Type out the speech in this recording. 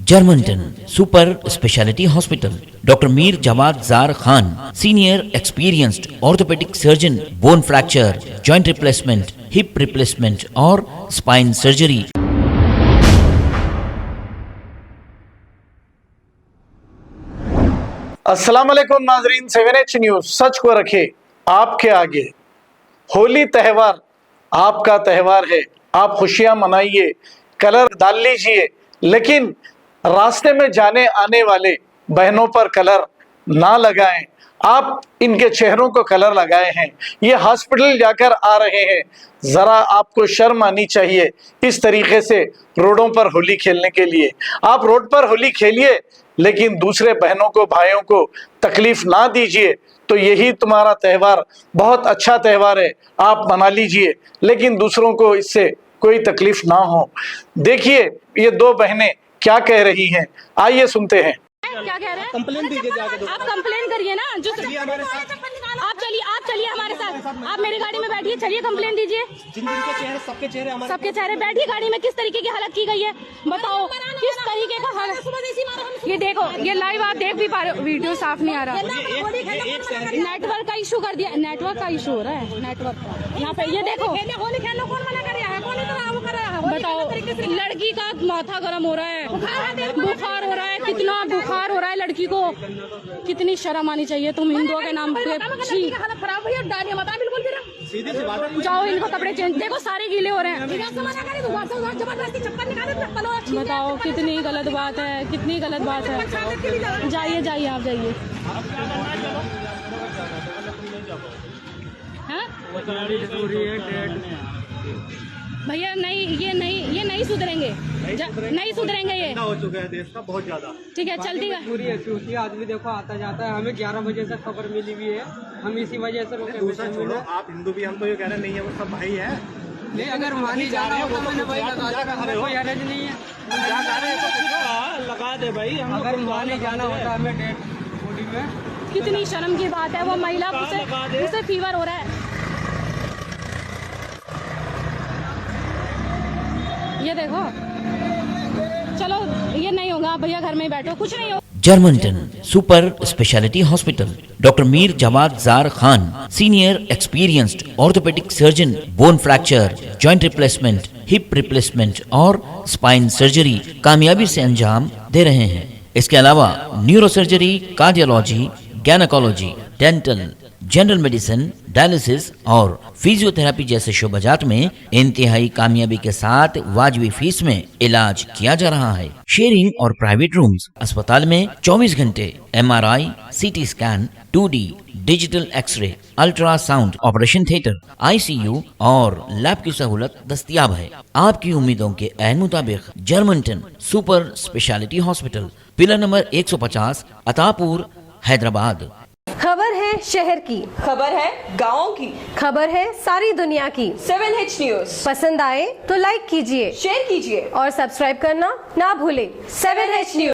Germanton super speciality hospital, doctor Mir Jawad Jar Khan, senior experienced orthopaedic surgeon, bone fracture, joint replacement, hip replacement और spine surgery. अस्सलाम वालेकुम नाजरीन, 7H news सच को रखे आपके आगे। होली त्यौहार आपका त्यौहार है, आप खुशियां मनाइए, कलर डाल लीजिए, लेकिन रास्ते में जाने आने वाले बहनों पर कलर ना लगाएं। आप इनके चेहरों को कलर लगाए हैं, ये हॉस्पिटल जाकर आ रहे हैं, जरा आपको शर्म आनी चाहिए इस तरीके से रोडों पर होली खेलने के लिए। आप रोड पर होली खेलिए, लेकिन दूसरे बहनों को भाइयों को तकलीफ ना दीजिए। तो यही तुम्हारा त्यौहार बहुत अच्छा त्यौहार है, आप मना लीजिए, लेकिन दूसरों को इससे कोई तकलीफ ना हो। देखिए ये दो बहनें क्या कह रही हैं, आइए सुनते हैं। क्या कह रहे हैं? कंप्लेन दीजिए जाके। आप कंप्लेन करिए ना, जो आप चलिए हमारे साथ, आप मेरी गाड़ी में बैठिए, चलिए कंप्लेन दीजिए। जिनके चेहरे सबके चेहरे बैठिए गाड़ी में, किस तरीके की हालत की गई है बताओ, किस तरीके का हालत। ये देखो, ये लाइव आप देख भी पा रहे हो, वीडियो साफ नहीं आ रहा, नेटवर्क का इशू कर दिया, नेटवर्क का इशू हो रहा है, नेटवर्क का। यहाँ पे ये देखो, बताओ, लड़की का माथा गर्म हो रहा है, बुखार हो रहा है, कितना बुखार हो रहा है लड़की को। कितनी शर्म आनी चाहिए, तुम हिंदुओं के नाम पे। जाओ इनको कपड़े चेंज, देखो सारे गीले हो रहे हैं। बताओ कितनी गलत बात है, कितनी गलत बात है। जाइए जाइए, आप जाइए। हाँ भैया, नहीं ये नहीं सुधरेंगे, नहीं सुधरेंगे ये। हो चुका है देश का बहुत ज्यादा। ठीक है, चलती है पूरी है, आदमी देखो आता जाता है। हमें 11 बजे से खबर मिली हुई है, हम इसी वजह से रुके। दूसरा छोड़ो, आप हिंदू भी, हम तो ये कह रहे नहीं है, वो सब भाई है। नहीं, अगर वहाँ नहीं जाना होगा मैंने भाई कोई हरज नहीं है, लगा दे भाई। अगर वहाँ नहीं जाना होता हमें डेड बॉडी में। कितनी शर्म की बात है, वो महिला उसे फीवर हो रहा है। ये देखो, चलो ये नहीं होगा भैया, घर में ही बैठो, कुछ नहीं होगा। Germanten super speciality hospital, doctor Mir Jawad Jar Khan, senior experienced orthopaedic surgeon, bone fracture, joint replacement, hip replacement और स्पाइन सर्जरी कामयाबी से अंजाम दे रहे हैं। इसके अलावा neuro surgery, cardiology, gynaecology, dental, general medicine, dialysis और फिजियोथेरेपी जैसे शोबाजात में इंतहाई कामयाबी के साथ वाजबी फीस में इलाज किया जा रहा है। शेयरिंग और प्राइवेट रूम्स, अस्पताल में 24 घंटे MRI, CT scan, 2D digital x-ray, ultrasound, operation theatre, ICU और लैब की सहूलत दस्तयाब है। आपकी उम्मीदों के ऐन मुताबिक Germanten super speciality hospital, pillar number 150, Attapur, Hyderabad. खबर है शहर की, खबर है गाँव की, खबर है सारी दुनिया की। 7H न्यूज पसंद आए तो लाइक कीजिए, शेयर कीजिए और सब्सक्राइब करना ना भूलें। 7H news.